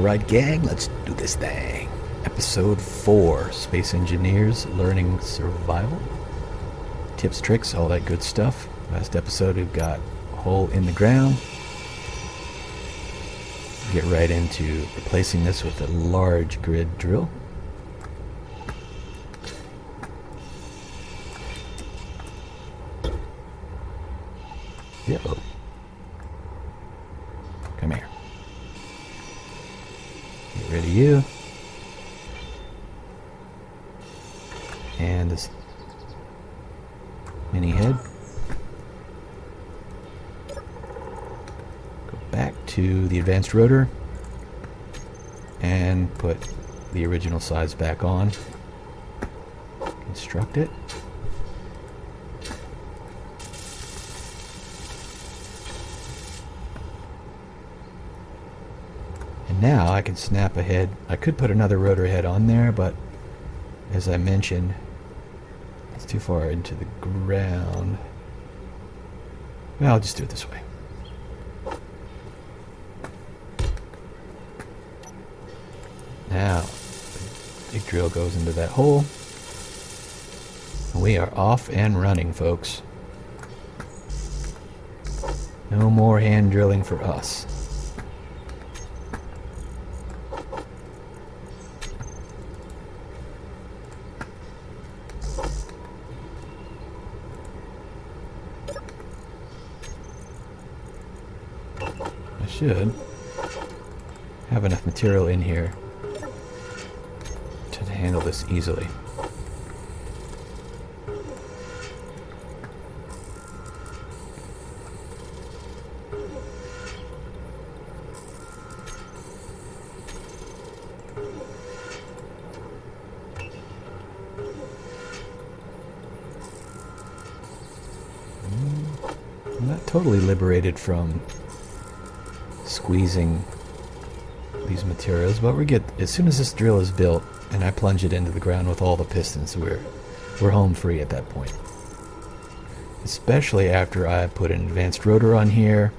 Alright gang, let's do this thing. Episode 4, Space Engineers Learning Survival. Tips, tricks, all that good stuff. Last episode we've got a hole in the ground. Get right into replacing this with a large grid drill. Uh-oh. Come here. Get rid of you. And this mini head. Go back to the advanced rotor and put the original size back on. Construct it. Now I can snap ahead. I could put another rotor head on there, but as I mentioned, it's too far into the ground. Well, I'll just do it this way. Now, the big drill goes into that hole. We are off and running, folks. No more hand drilling for us. Should have enough material in here to handle this easily. I'm not totally liberated from squeezing these materials, but as soon as this drill is built and I plunge it into the ground with all the pistons, we're home free at that point. Especially after I put an advanced rotor on here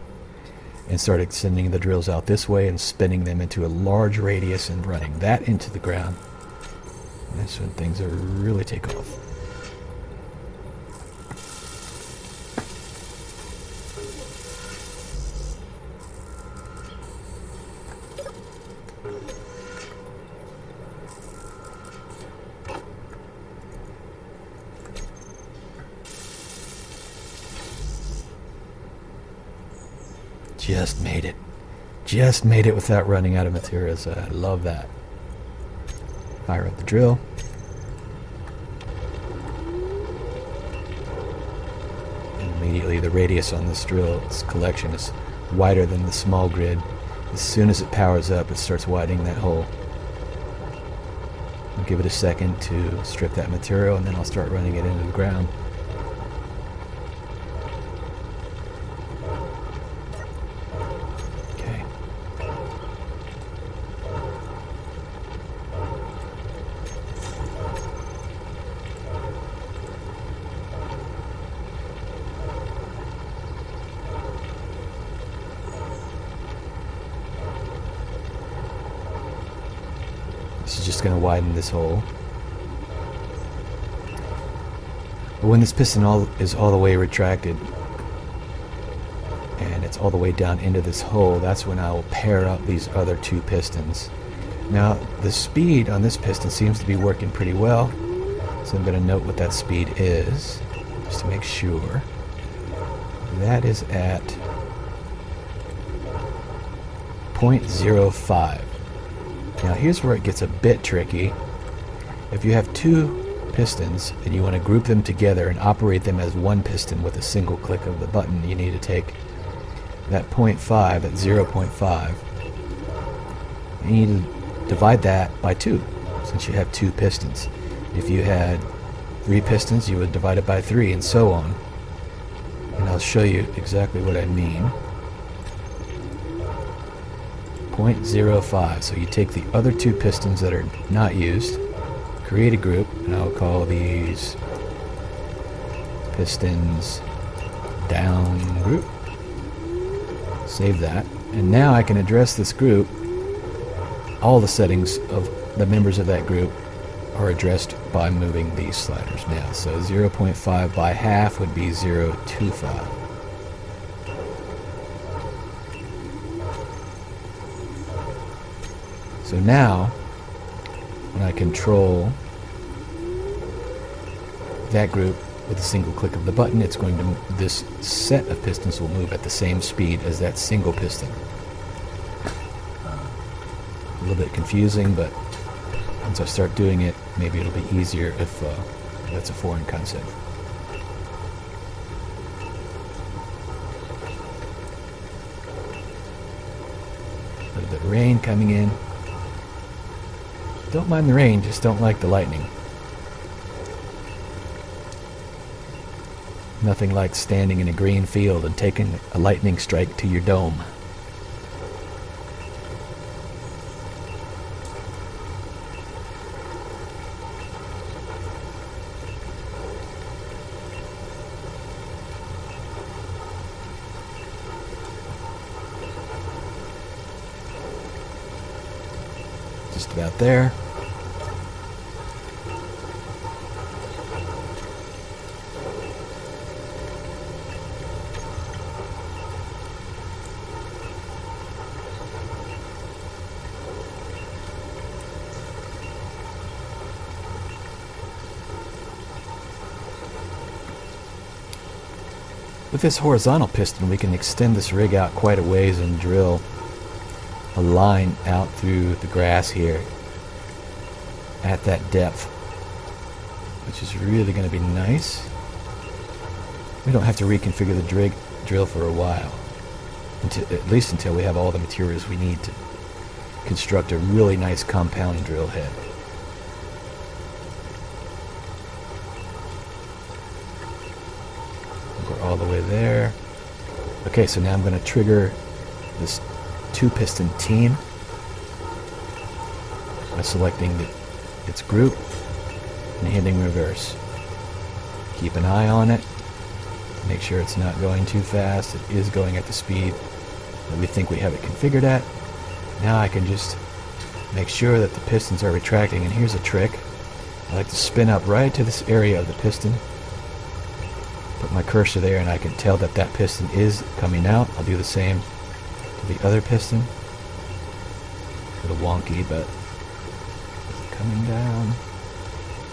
and started sending the drills out this way and spinning them into a large radius and running that into the ground. That's when things are really take off. Just made it. Just made it without running out of materials. I love that. Fire up the drill. And immediately the radius on this drill's collection is wider than the small grid. As soon as it powers up, it starts widening that hole. I'll give it a second to strip that material, and then I'll start running it into the ground. This is just going to widen this hole. But when this piston is all the way retracted and it's all the way down into this hole, that's when I will pair up these other two pistons. Now the speed on this piston seems to be working pretty well, so I'm going to note what that speed is just to make sure. That is at 0.05. Now here's where it gets a bit tricky. If you have two pistons and you want to group them together and operate them as one piston with a single click of the button, you need to take that 0.5, that 0.5, and you need to divide that by 2, since you have two pistons. If you had 3 pistons, you would divide it by 3, and so on. And I'll show you exactly what I mean. 0.05. So you take the other two pistons that are not used, create a group, and I'll call these pistons down group. Save that. And now I can address this group all the settings of the members of that group are addressed by moving these sliders now. So 0.5 by half would be 0.25. So now, when I control that group with a single click of the button, it's going to, this set of pistons will move at the same speed as that single piston. A little bit confusing, but once I start doing it, maybe it'll be easier if that's a foreign concept. A little bit of rain coming in. Don't mind the rain, just don't like the lightning. Nothing like standing in a green field and taking a lightning strike to your dome. Just about there. With this horizontal piston, we can extend this rig out quite a ways and drill a line out through the grass here at that depth, which is really going to be nice. We don't have to reconfigure the drill for a while, at least until we have all the materials we need to construct a really nice compound drill head. We're all the way there. Okay, so now I'm going to trigger this two-piston team by selecting its group and hitting reverse. Keep an eye on it. Make sure it's not going too fast. It is going at the speed that we think we have it configured at. Now I can just make sure that the pistons are retracting, and here's a trick. I like to spin up right to this area of the piston, put my cursor there, and I can tell that that piston is coming out. I'll do the same to the other piston. A little wonky, but is it coming down?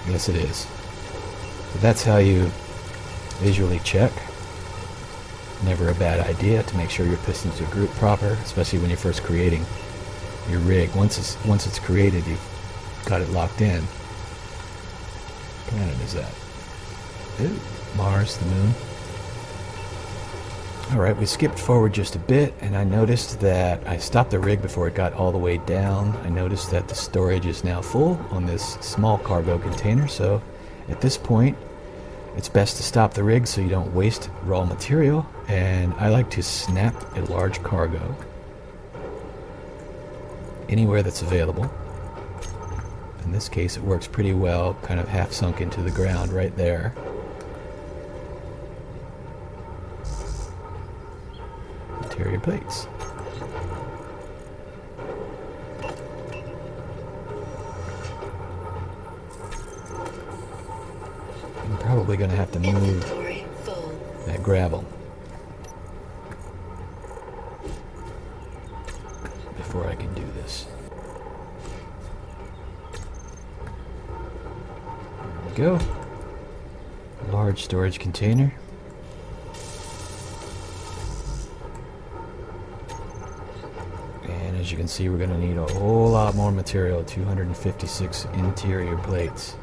Yes, it is. So that's how you visually check. Never a bad idea to make sure your pistons are grouped proper, especially when you're first creating your rig. Once it's created, you've got it locked in. What planet is that? Ooh, Mars, the moon. Alright, we skipped forward just a bit, and I noticed that I stopped the rig before it got all the way down. I noticed that the storage is now full on this small cargo container, so at this point it's best to stop the rig so you don't waste raw material, and I like to snap a large cargo anywhere that's available. In this case it works pretty well, kind of half sunk into the ground right there. Interior plates. I'm probably going to have to move that gravel before I can do this. There we go. Large storage container. As you can see, we're going to need a whole lot more material, 256 interior plates.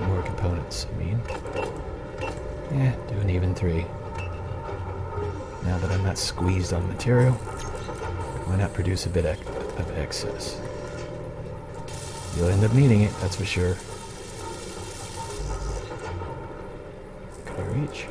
More components, I mean. Yeah, do an even 3. Now that I'm not squeezed on material, why not produce a bit of excess? You'll end up needing it, that's for sure. Can I reach?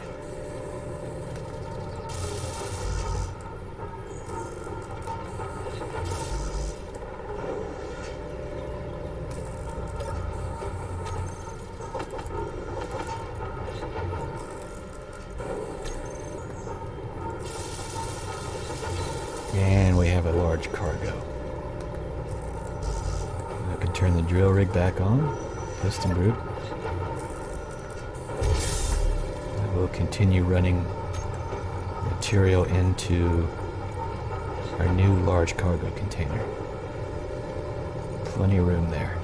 And we have a large cargo. can turn the drill rig back on. Piston group. And we'll continue running material into our new large cargo container. Plenty of room there.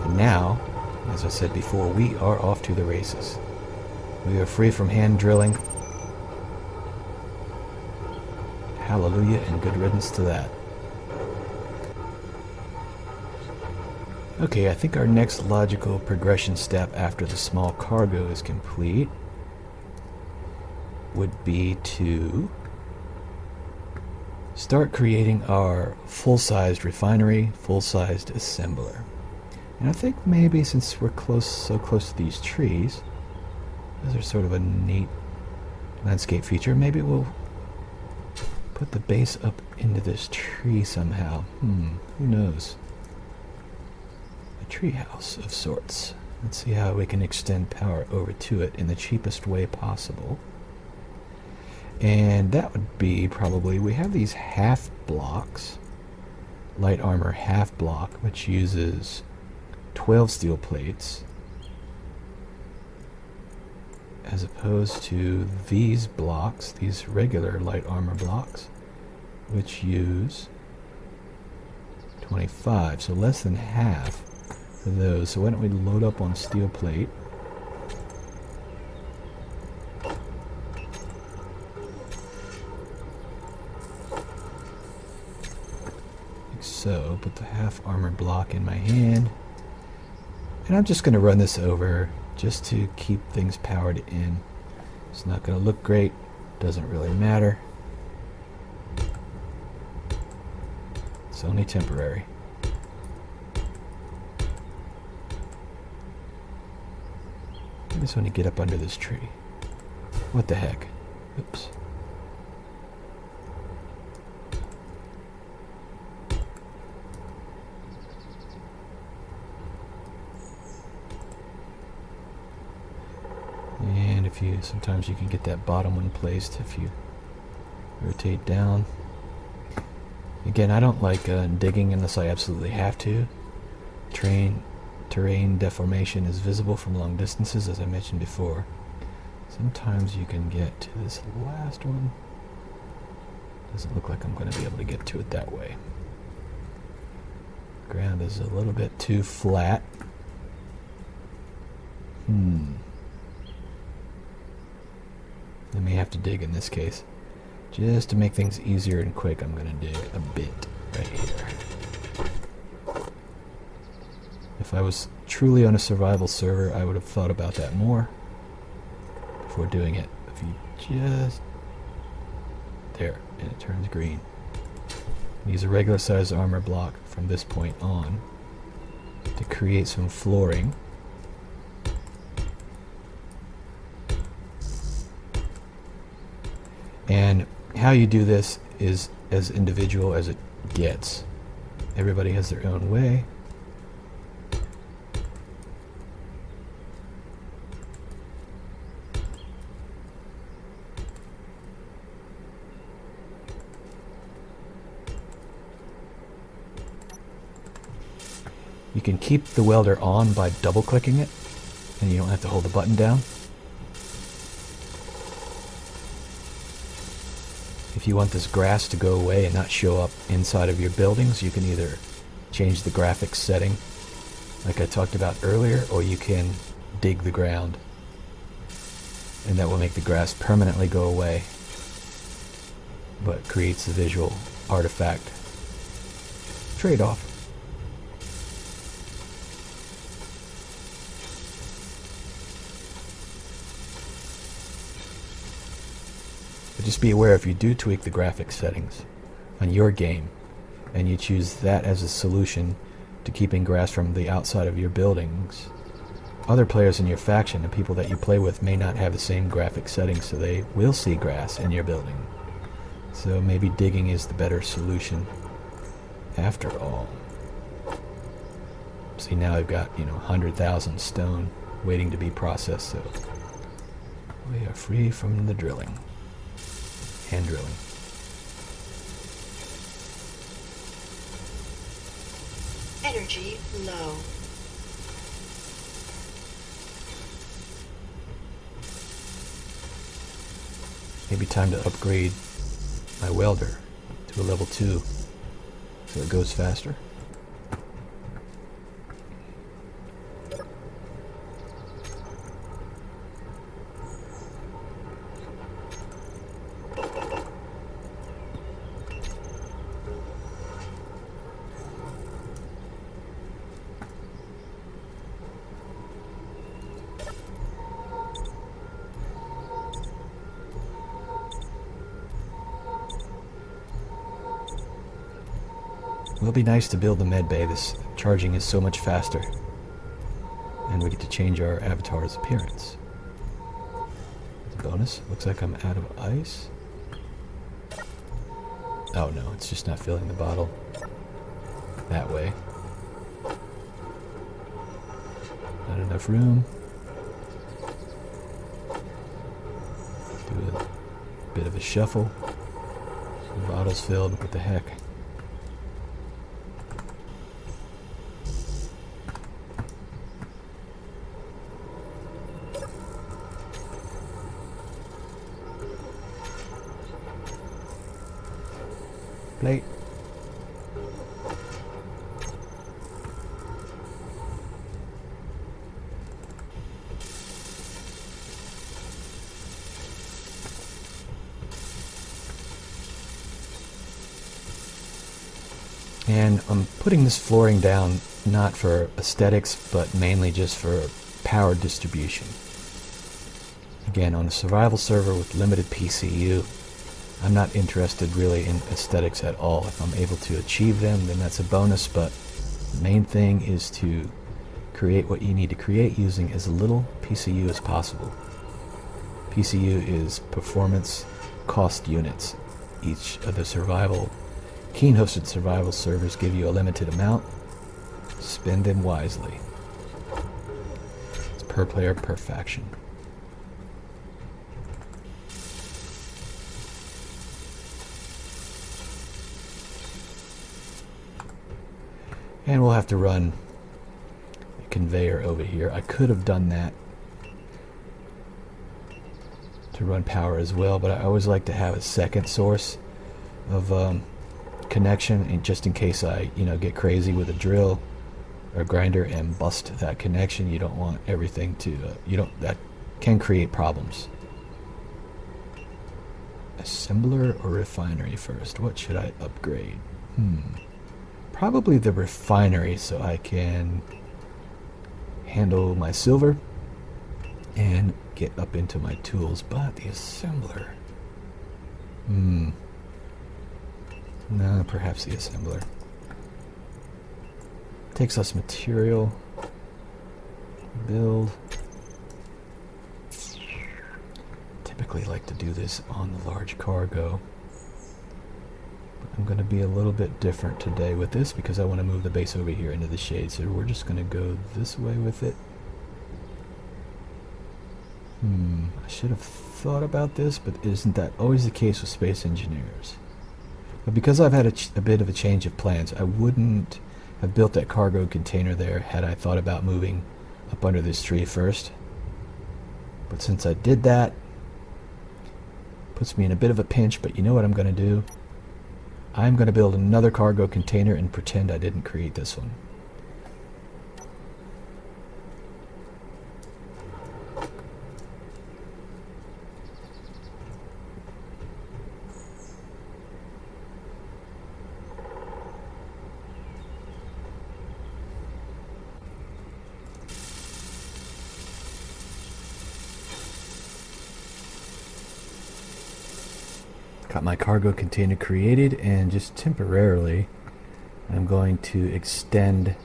And now, as I said before, we are off to the races. We are free from hand drilling. Hallelujah and good riddance to that. Okay, I think our next logical progression step after the small cargo is complete would be to start creating our full-sized refinery, full-sized assembler. And I think maybe since we're so close to these trees, those are sort of a neat landscape feature, maybe we'll put the base up into this tree somehow. Who knows? A tree house of sorts. Let's see how we can extend power over to it in the cheapest way possible. And that would be probably, we have these half blocks, light armor half block, which uses 12 steel plates, as opposed to these blocks, these regular light armor blocks, which use 25, so less than half of those. So why don't we load up on steel plate? Like so, put the half armor block in my hand. And I'm just going to run this over just to keep things powered in. It's not going to look great, doesn't really matter. It's only temporary. I just want to get up under this tree. What the heck? Oops. And sometimes you can get that bottom one placed if you rotate down. Again, I don't like digging unless I absolutely have to. Terrain deformation is visible from long distances, as I mentioned before. Sometimes you can get to this last one. Doesn't look like I'm going to be able to get to it that way. Ground is a little bit too flat. I may have to dig in this case. Just to make things easier and quick, I'm going to dig a bit right here. If I was truly on a survival server, I would have thought about that more before doing it. If you just... there, and it turns green. Use a regular size armor block from this point on to create some flooring. And how you do this is as individual as it gets. Everybody has their own way. You can keep the welder on by double clicking it, and you don't have to hold the button down. If you want this grass to go away and not show up inside of your buildings, you can either change the graphics setting like I talked about earlier, or you can dig the ground, and that will make the grass permanently go away, but creates the visual artifact trade-off. But just be aware, if you do tweak the graphics settings on your game and you choose that as a solution to keeping grass from the outside of your buildings, other players in your faction and people that you play with may not have the same graphic settings, so they will see grass in your building. So maybe digging is the better solution after all. See, now I've got, 100,000 stone waiting to be processed, so we are free from the drilling. Hand drilling. Energy low. Maybe time to upgrade my welder to a level 2 so it goes faster. It'll be nice to build the med bay. This charging is so much faster. And we get to change our avatar's appearance. It's a bonus. Looks like I'm out of ice. Oh no, it's just not filling the bottle that way. Not enough room. Do a bit of a shuffle. The bottle's filled. What the heck? Plate. And I'm putting this flooring down not for aesthetics, but mainly just for power distribution. Again, on a survival server with limited PCU, I'm not interested really in aesthetics at all. If I'm able to achieve them, then that's a bonus, but the main thing is to create what you need to create using as little PCU as possible. PCU is performance cost units. Each of the Keen-hosted survival servers give you a limited amount. Spend them wisely. It's per player, per faction. And we'll have to run a conveyor over here. I could have done that to run power as well, but I always like to have a second source of connection, and just in case I, get crazy with a drill or grinder and bust that connection. You don't want everything to, that can create problems. Assembler or refinery first? What should I upgrade? Probably the refinery, so I can handle my silver and get up into my tools. But the assembler, no, perhaps the assembler takes less material. Build. Typically like to do this on the large cargo. I'm going to be a little bit different today with this because I want to move the base over here into the shade. So we're just going to go this way with it. I should have thought about this, but isn't that always the case with space engineers? But because I've had a bit of a change of plans, I wouldn't have built that cargo container there had I thought about moving up under this tree first. But since I did that, puts me in a bit of a pinch, but you know what I'm going to do? I'm going to build another cargo container and pretend I didn't create this one. Got my cargo container created, and just temporarily I'm going to extend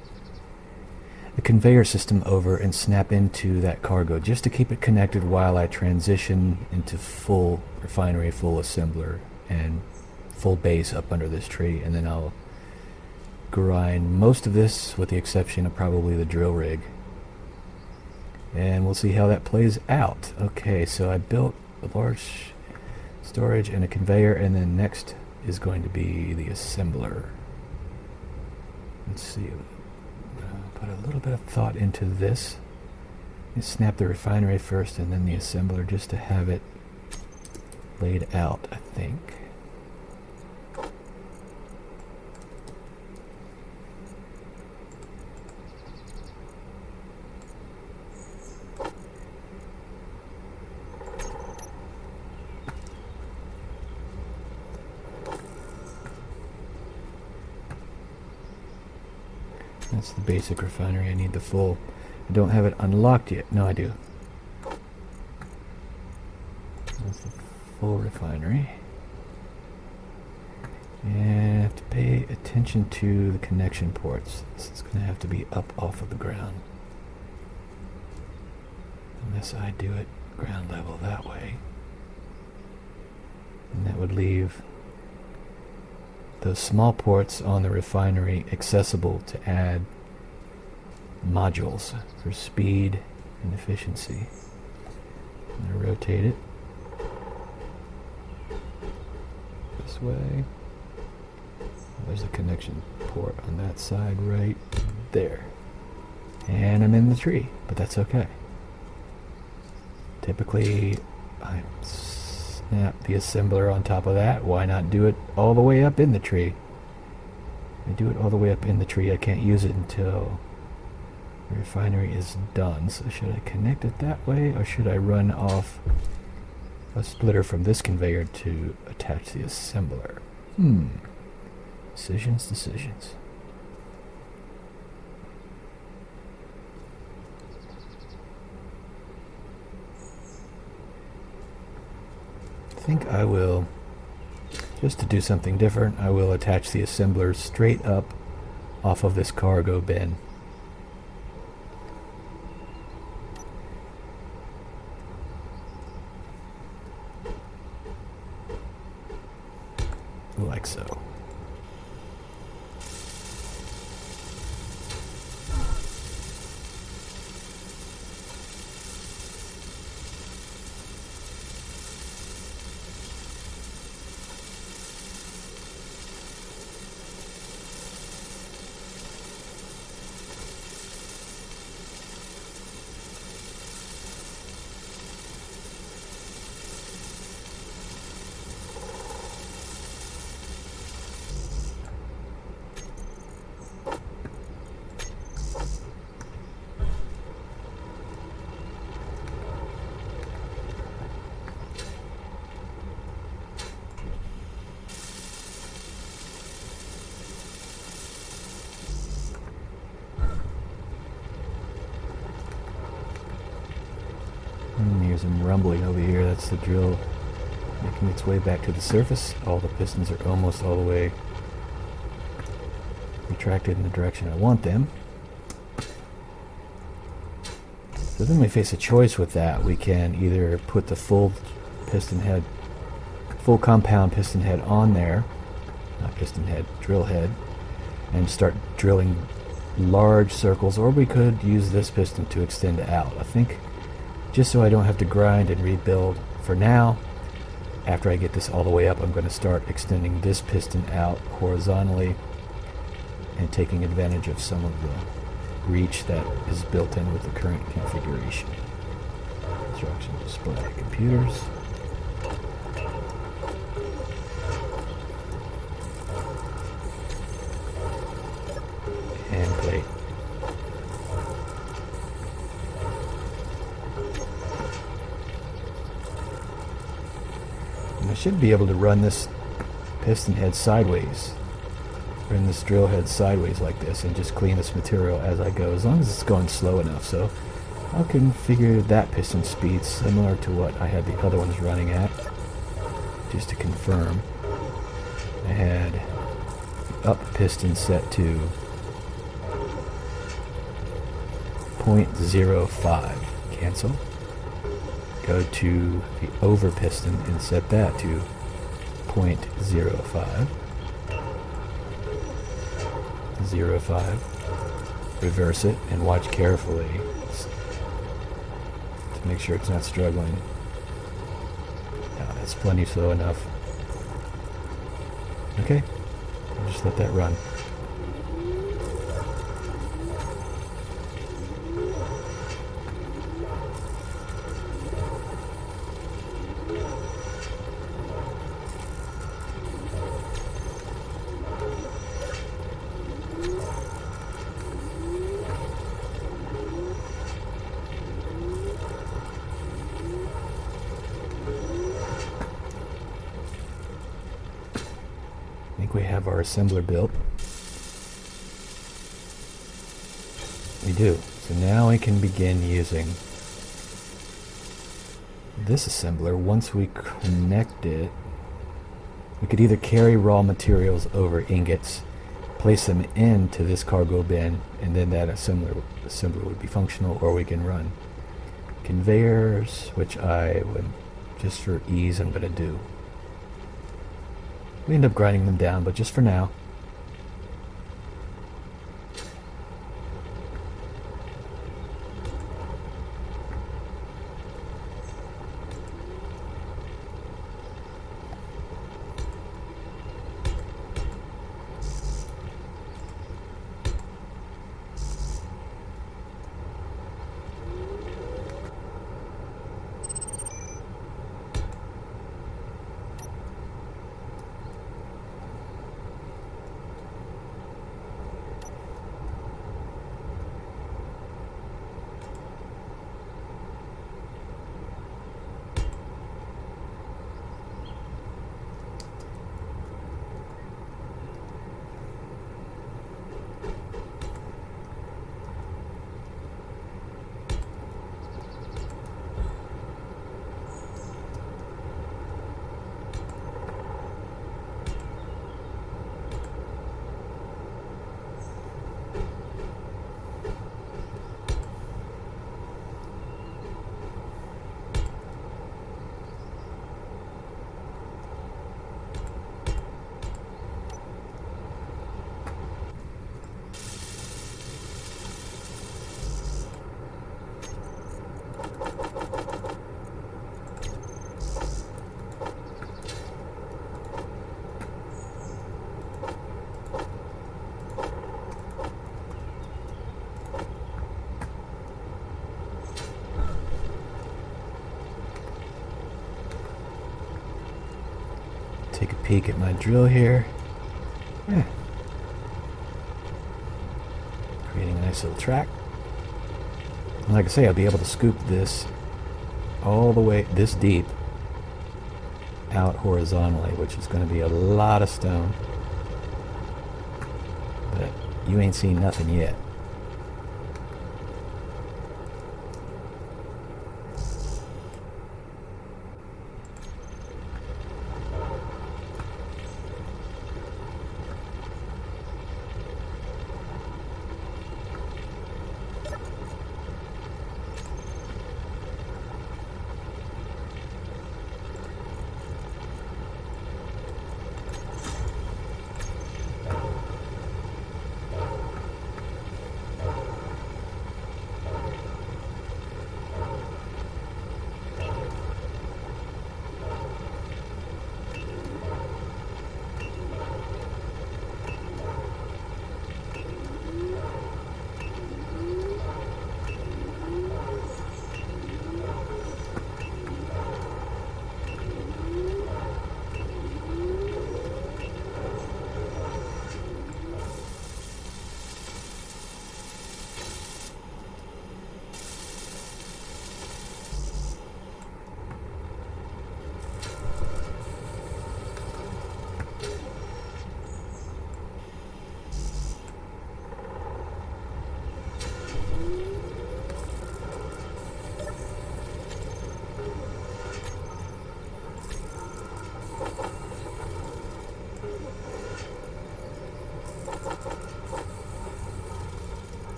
the conveyor system over and snap into that cargo just to keep it connected while I transition into full refinery, full assembler, and full base up under this tree. And then I'll grind most of this with the exception of probably the drill rig, and we'll see how that plays out. Okay, so I built a large storage and a conveyor, and then next is going to be the assembler. Let's see, put a little bit of thought into this. You snap the refinery first and then the assembler just to have it laid out, I think. That's the basic refinery. I need the full. I don't have it unlocked yet. No, I do. That's the full refinery. And I have to pay attention to the connection ports. This is going to have to be up off of the ground. Unless I do it ground level that way. And that would leave those small ports on the refinery accessible to add modules for speed and efficiency. I'm going to rotate it this way. There's a connection port on that side right there. And I'm in the tree, but that's okay. Typically, I snap the assembler on top of that. Why not do it all the way up in the tree? If I do it all the way up in the tree, I can't use it until the refinery is done. So should I connect it that way, or should I run off a splitter from this conveyor to attach the assembler? Decisions. I think I will, just to do something different, I will attach the assembler straight up off of this cargo bin. Like so. Here's some rumbling over here. That's the drill making its way back to the surface. All the pistons are almost all the way retracted in the direction I want them. So then we face a choice with that. We can either put the full compound piston head on there, not piston head, drill head, and start drilling large circles, or we could use this piston to extend out. I think just so I don't have to grind and rebuild for now, after I get this all the way up, I'm going to start extending this piston out horizontally and taking advantage of some of the reach that is built in with the current configuration. Instruction display, computers. And plate. I should be able to run this piston head sideways, run this drill head sideways like this, and just clean this material as I go, as long as it's going slow enough. So I'll configure that piston speed similar to what I had the other ones running at, just to confirm. I had the up piston set to 0.05, cancel. Go to the over piston and set that to 0.05. 0.5. Reverse it and watch carefully to make sure it's not struggling. That's plenty slow enough. Okay, I'll just let that run. I think we have our assembler built. We do. So now we can begin using this assembler. Once we connect it, we could either carry raw materials over ingots, place them into this cargo bin, and then that assembler would be functional, or we can run conveyors, which I would, just for ease, I'm going to do. We end up grinding them down, but just for now. Take a peek at my drill here. Creating a nice little track. And like I say, I'll be able to scoop this all the way this deep out horizontally, which is going to be a lot of stone. But you ain't seen nothing yet.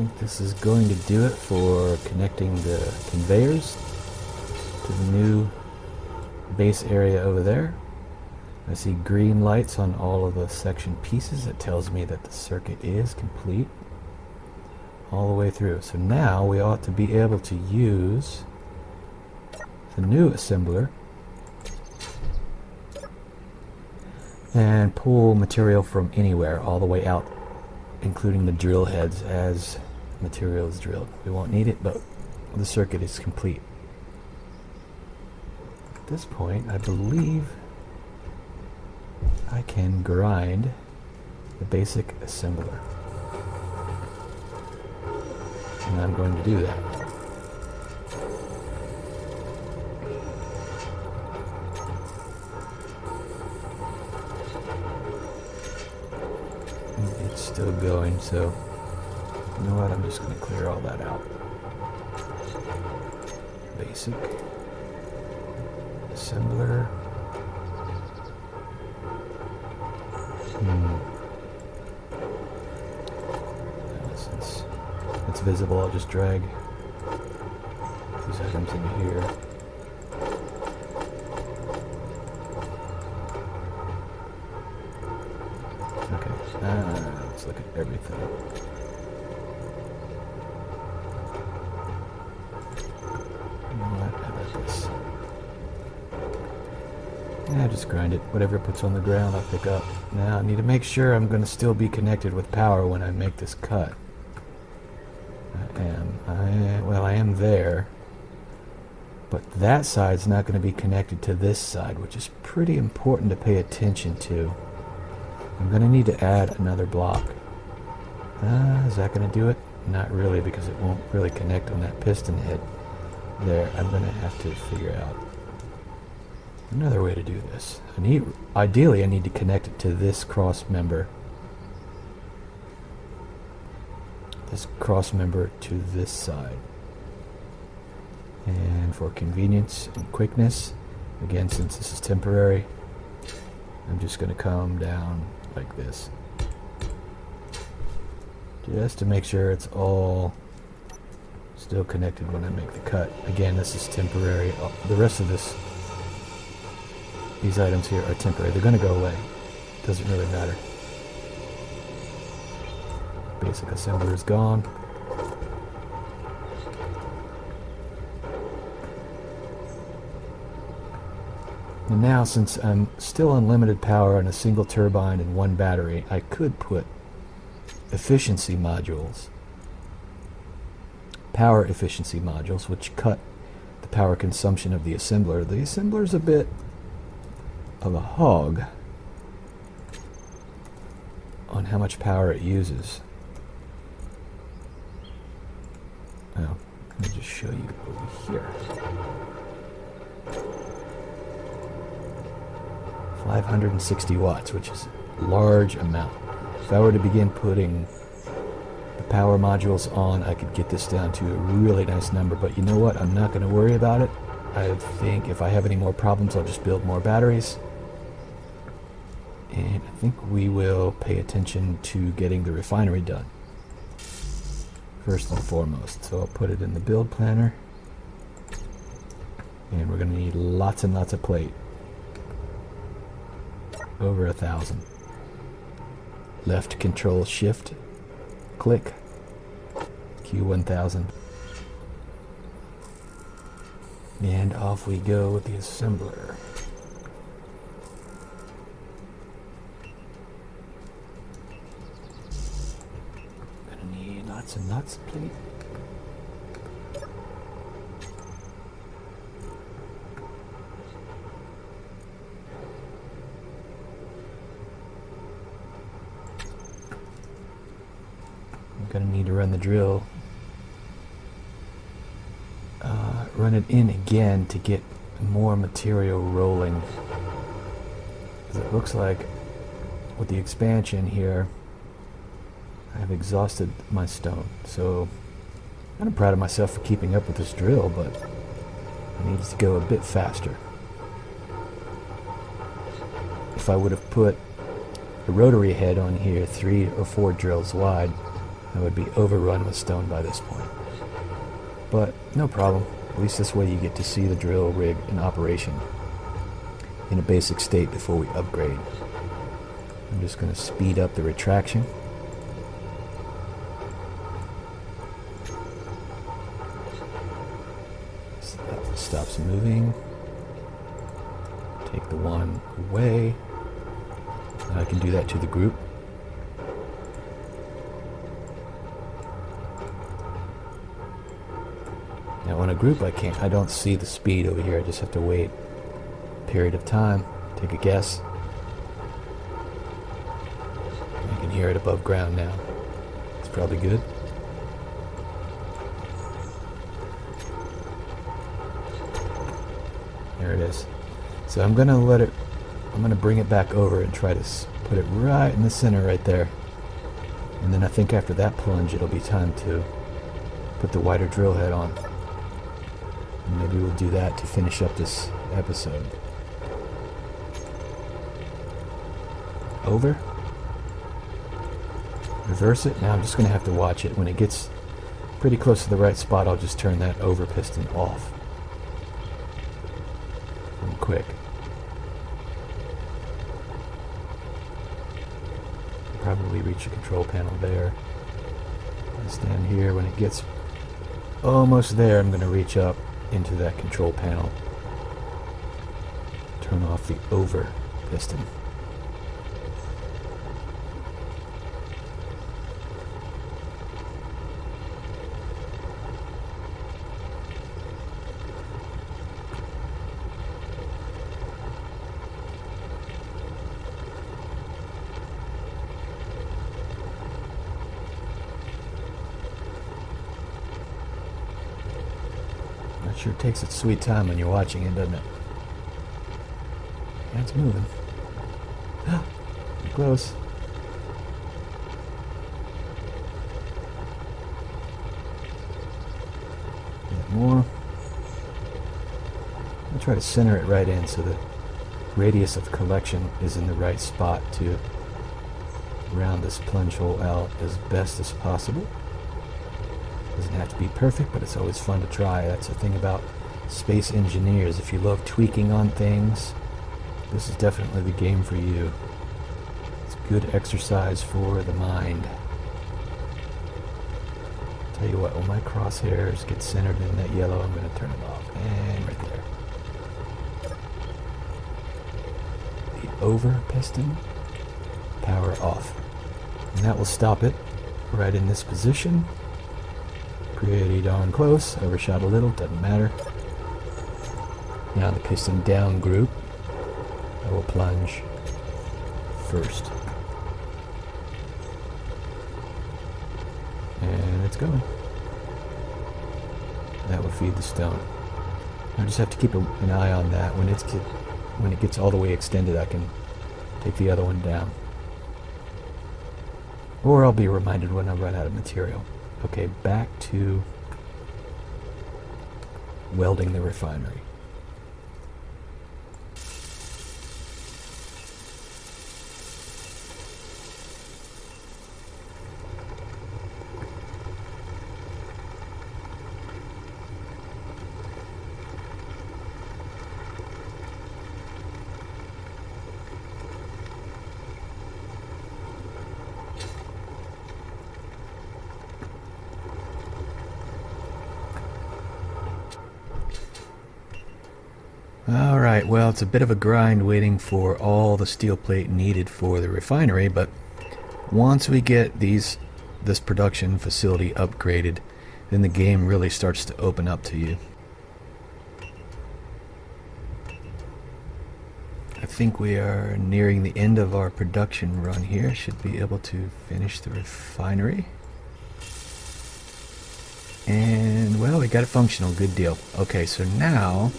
think this is going to do it for connecting the conveyors to the new base area over there. I see green lights on all of the section pieces. That tells me that the circuit is complete all the way through. So now we ought to be able to use the new assembler and pull material from anywhere all the way out, including the drill heads as material is drilled. We won't need it, but the circuit is complete. At this point, I believe I can grind the basic assembler. And I'm going to do that. It's still going, so you know what? I'm just going to clear all that out. Basic assembler. Since it's visible, I'll just drag these items in here. Okay, let's look at everything. You know what? How about this? Yeah, just grind it. Whatever it puts on the ground, I'll pick up. Now, I need to make sure I'm going to still be connected with power when I make this cut. I am there. But that side's not going to be connected to this side, which is pretty important to pay attention to. I'm going to need to add another block. Is that going to do it? Not really, because it won't really connect on that piston head there. I'm going to have to figure out another way to do this. Ideally, I need to connect it to this cross member. This cross member to this side. And for convenience and quickness, again, since this is temporary, I'm just going to come down like this. Just to make sure it's all still connected when I make the cut. Again, this is temporary. The rest of these items here are temporary. They're going to go away. Doesn't really matter. Basic assembler is gone. And now, since I'm still on limited power and a single turbine and one battery, I could put efficiency modules, power efficiency modules, which cut the power consumption of the assembler. The assembler's a bit of a hog on how much power it uses. Now, let me just show you over here. 560 watts, which is a large amount. If I were to begin putting the power modules on, I could get this down to a really nice number, but you know what? I'm not going to worry about it. I think if I have any more problems, I'll just build more batteries. And I think we will pay attention to getting the refinery done first and foremost. So I'll put it in the build planner. And we're going to need lots and lots of plate. Over 1,000. Left control shift, click, Q1000. And off we go with the assembler. Gonna need lots and lots of plate. Gonna need to run the drill, run it in again to get more material rolling. It looks like with the expansion here, I have exhausted my stone. So I'm kind of proud of myself for keeping up with this drill, but I needed to go a bit faster. If I would have put a rotary head on here 3 or 4 drills wide, I would be overrun with stone by this point. But no problem. At least this way you get to see the drill rig in operation in a basic state before we upgrade. I'm just going to speed up the retraction. That stops moving. Take the one away. Now I can do that to the group. Now on a group I don't see the speed over here. I just have to wait a period of time. Take a guess. I can hear it above ground now. It's probably good. There it is. So I'm gonna bring it back over and try to put it right in the center right there. And then I think after that plunge it'll be time to put the wider drill head on. And maybe we'll do that to finish up this episode. Over. Reverse it. Now I'm just going to have to watch it. When it gets pretty close to the right spot, I'll just turn that over piston off. And quick. Probably reach the control panel there. I stand here. When it gets almost there, I'm going to reach up into that control panel. Turn off the over piston. Sure takes its sweet time when you're watching it, doesn't it? Yeah, it's moving. Close. A bit more. I'll try to center it right in so the radius of collection is in the right spot to round this plunge hole out as best as possible. Doesn't have to be perfect, but it's always fun to try. That's the thing about space engineers. If you love tweaking on things, this is definitely the game for you. It's good exercise for the mind. Tell you what, when my crosshairs get centered in that yellow, I'm going to turn it off. And right there. The over piston, power off. And that will stop it right in this position. Pretty darn close. Overshot a little, doesn't matter. Now the piston down group, I will plunge first. And it's going. That will feed the stone. I just have to keep an eye on that. When it gets all the way extended, I can take the other one down. Or I'll be reminded when I run out of material. Okay, back to welding the refinery. Alright, well, it's a bit of a grind waiting for all the steel plate needed for the refinery, but once we get this production facility upgraded, then the game really starts to open up to you. I think we are nearing the end of our production run here. Should be able to finish the refinery. And, well, we got it functional. Good deal. Okay, so now...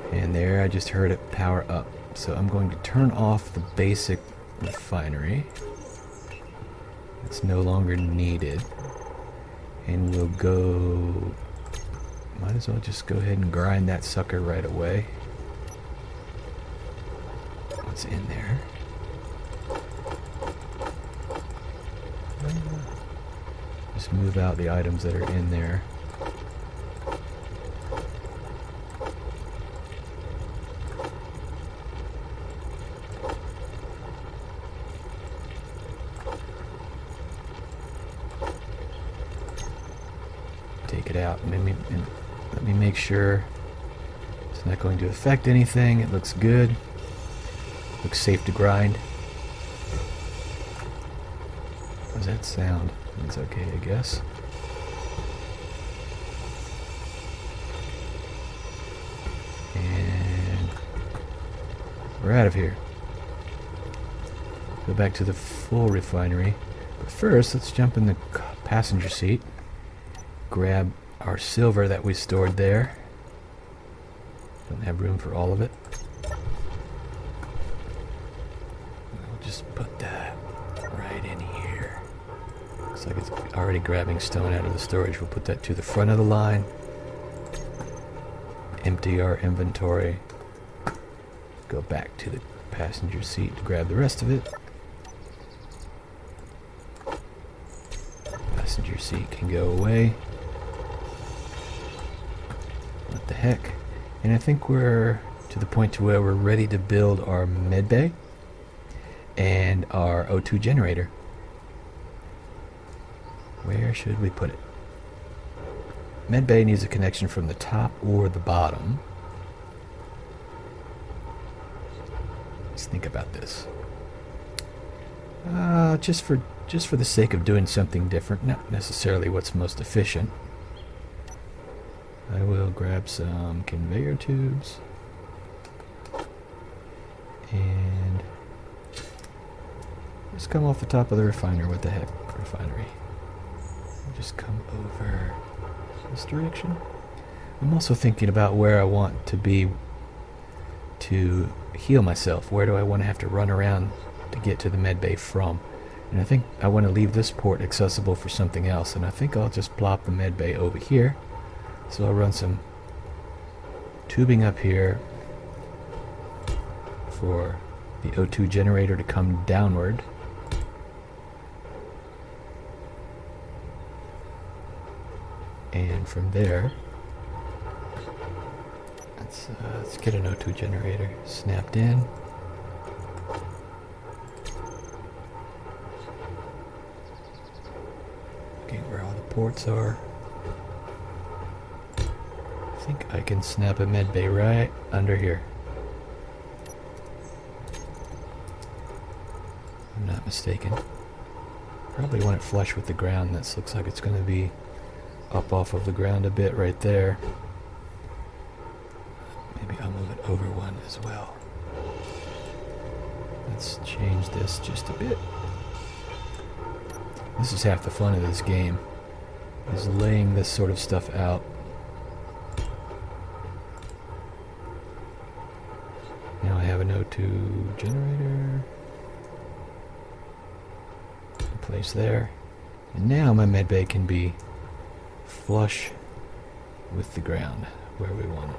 And there, I just heard it power up. So I'm going to turn off the basic refinery. It's no longer needed. And we'll go... Might as well just go ahead and grind that sucker right away. What's in there? Just move out the items that are in there. Take it out. Let me make sure it's not going to affect anything. It looks good. Looks safe to grind. How does that sound? It's okay, I guess. And we're out of here. Go back to the full refinery. But first, let's jump in the passenger seat. Grab our silver that we stored there. Don't have room for all of it. I'll just put that right in here. Looks like it's already grabbing stone out of the storage. We'll put that to the front of the line. Empty our inventory. Go back to the passenger seat to grab the rest of it. Passenger seat can go away. What the heck? And I think we're to the point to where we're ready to build our med bay and our O2 generator. Where should we put it? Med bay needs a connection from the top or the bottom. Let's think about this. Just for the sake of doing something different, not necessarily what's most efficient. I will grab some conveyor tubes and just come off the top of the refiner. What the heck, refinery? I'll just come over this direction. I'm also thinking about where I want to be to heal myself. Where do I want to have to run around to get to the med bay from? And I think I want to leave this port accessible for something else, and I think I'll just plop the med bay over here. So I'll run some tubing up here for the O2 generator to come downward. And from there, let's get an O2 generator snapped in. Looking where all the ports are. I think I can snap a med bay right under here. I'm not mistaken. Probably want it flush with the ground. That looks like it's going to be up off of the ground a bit right there. Maybe I'll move it over one as well. Let's change this just a bit. This is half the fun of this game, is laying this sort of stuff out. Now I have an O2 generator in place there. And now my med bay can be flush with the ground where we want it.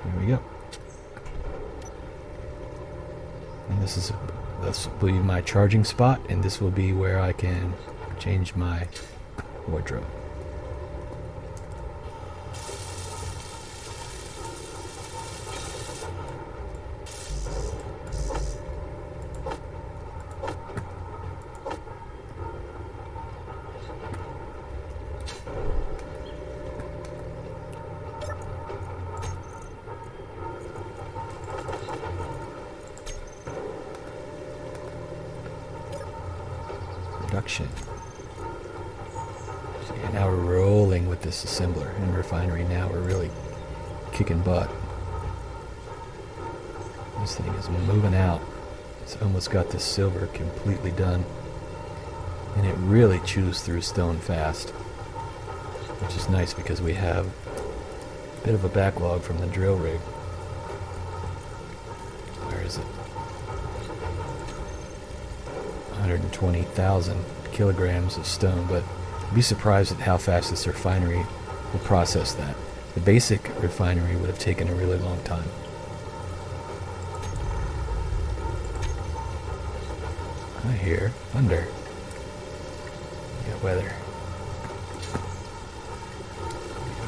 There we go. And this will be my charging spot, and this will be where I can change my wardrobe. Production. And now we're rolling with this assembler and refinery. Now we're really kicking butt. This thing is moving out. It's almost got this silver completely done. And it really chews through stone fast, which is nice because we have a bit of a backlog from the drill rig. Where is it? 120,000 kilograms of stone, but I'd be surprised at how fast this refinery will process that. The basic refinery would have taken a really long time. I hear thunder. We got weather.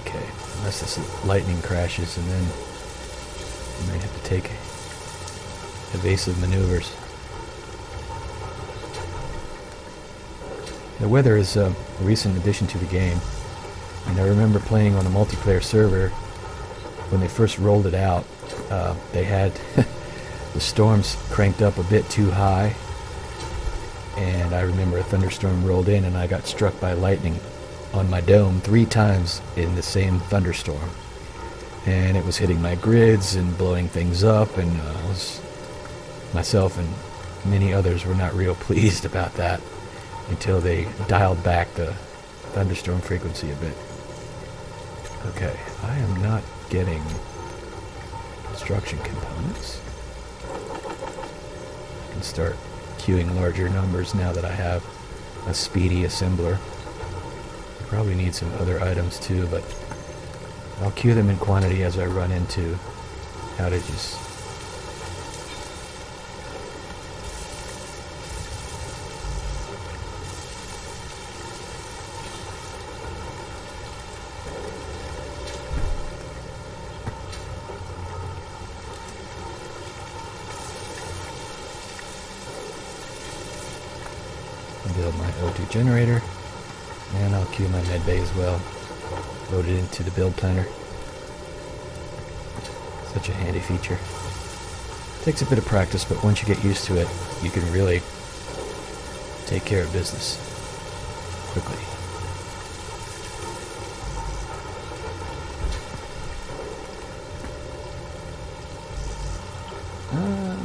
Okay, unless this lightning crashes, and then you might have to take evasive maneuvers. The weather is a recent addition to the game, and I remember playing on a multiplayer server when they first rolled it out. They had the storms cranked up a bit too high, and I remember a thunderstorm rolled in and I got struck by lightning on my dome 3 times in the same thunderstorm, and it was hitting my grids and blowing things up, and myself and many others were not real pleased about that until they dialed back the thunderstorm frequency a bit. Okay, I am not getting construction components. I can start queuing larger numbers now that I have a speedy assembler. I probably need some other items too, but I'll queue them in quantity as I run into outages. Build my O2 generator, and I'll queue my med bay as well, load it into the build planner. Such a handy feature. Takes a bit of practice, but once you get used to it, you can really take care of business quickly.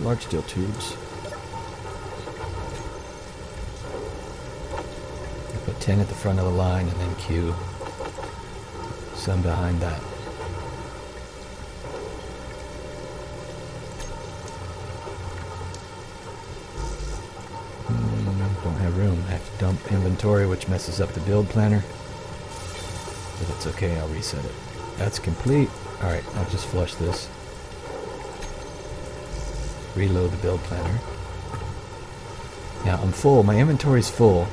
Large steel tubes. 10 at the front of the line, and then queue some behind that. Don't have room. I have to dump inventory, which messes up the build planner. But it's okay, I'll reset it. That's complete. Alright, I'll just flush this. Reload the build planner. Now I'm full. My inventory's full.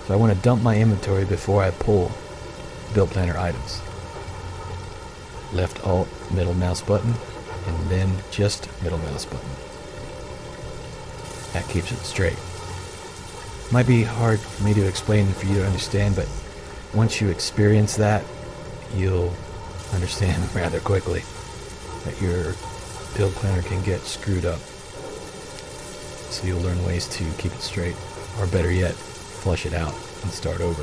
So I want to dump my inventory before I pull build planner items. Left alt, middle mouse button, and then just middle mouse button. That keeps it straight. Might be hard for me to explain for you to understand, but once you experience that, you'll understand rather quickly that your build planner can get screwed up. So you'll learn ways to keep it straight, or better yet, flush it out and start over.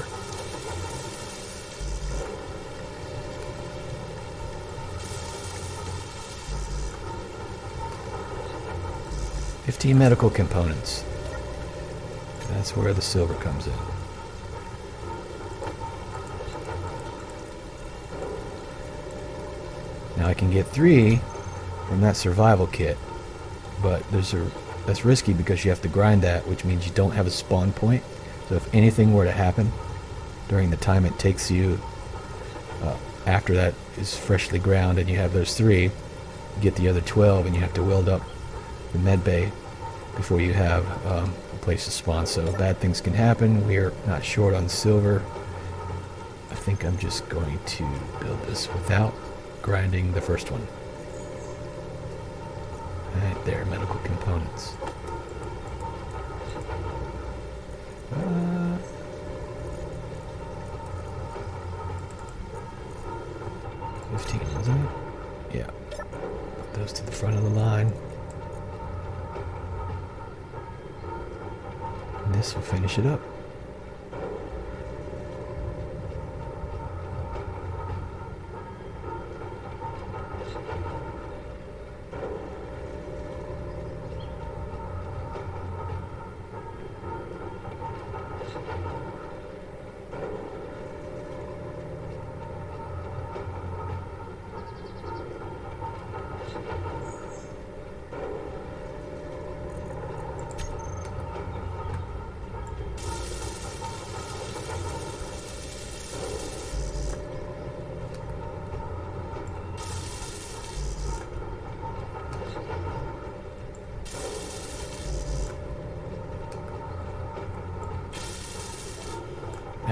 $15 medical components. That's where the silver comes in. Now I can get 3 from that survival kit, but that's risky because you have to grind that, which means you don't have a spawn point. So if anything were to happen during the time it takes you after that is freshly ground and you have those 3, you get the other 12 and you have to weld up the med bay before you have a place to spawn. So bad things can happen. We're not short on silver. I think I'm just going to build this without grinding the first one. Right there, medical components. 15, wasn't it? Yeah. Put those to the front of the line. And this will finish it up.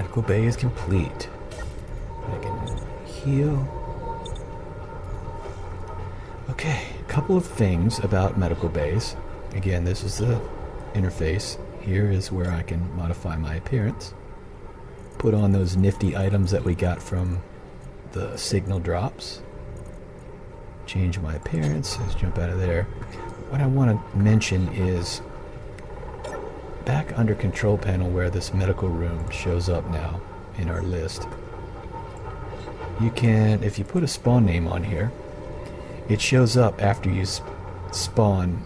Medical bay is complete. I can heal. Okay, a couple of things about medical bays. Again, this is the interface. Here is where I can modify my appearance. Put on those nifty items that we got from the signal drops. Change my appearance. Let's jump out of there. What I want to mention is back under control panel where this medical room shows up now in our list. You can, if you put a spawn name on here, it shows up after you spawn,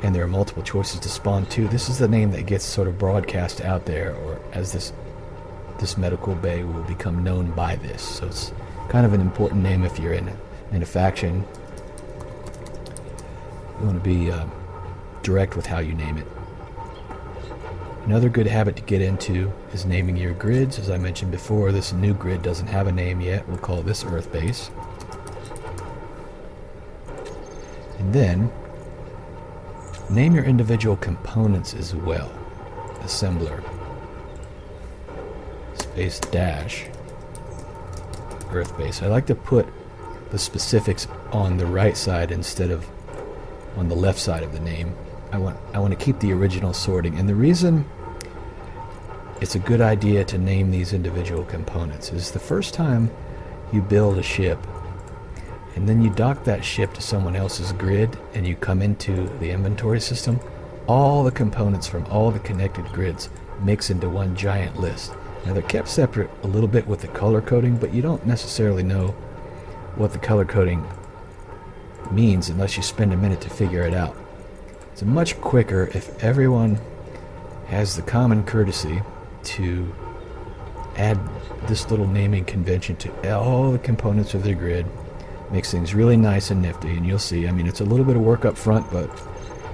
and there are multiple choices to spawn to. This is the name that gets sort of broadcast out there, or as this medical bay will become known by this. So it's kind of an important name if you're in a faction. You want to be direct with how you name it. Another good habit to get into is naming your grids. As I mentioned before, this new grid doesn't have a name yet. We'll call this Earth Base. And then name your individual components as well. Assembler. Space dash Earth Base. I like to put the specifics on the right side instead of on the left side of the name. I want to keep the original sorting, and the reason it's a good idea to name these individual components is the first time you build a ship and then you dock that ship to someone else's grid and you come into the inventory system, all the components from all the connected grids mix into one giant list. Now they're kept separate a little bit with the color coding, but you don't necessarily know what the color coding means unless you spend a minute to figure it out. It's much quicker if everyone has the common courtesy to add this little naming convention to all the components of their grid. Makes things really nice and nifty, and you'll see, I mean, it's a little bit of work up front, but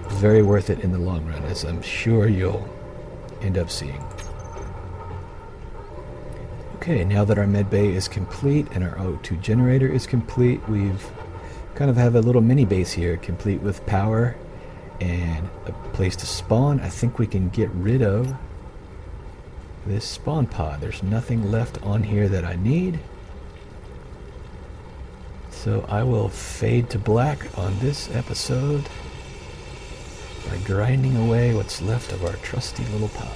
it's very worth it in the long run, as I'm sure you'll end up seeing. Okay, now that our med bay is complete and our O2 generator is complete, we've kind of have a little mini base here, complete with power and a place to spawn. I think we can get rid of this spawn pod. There's nothing left on here that I need. So I will fade to black on this episode by grinding away what's left of our trusty little pod.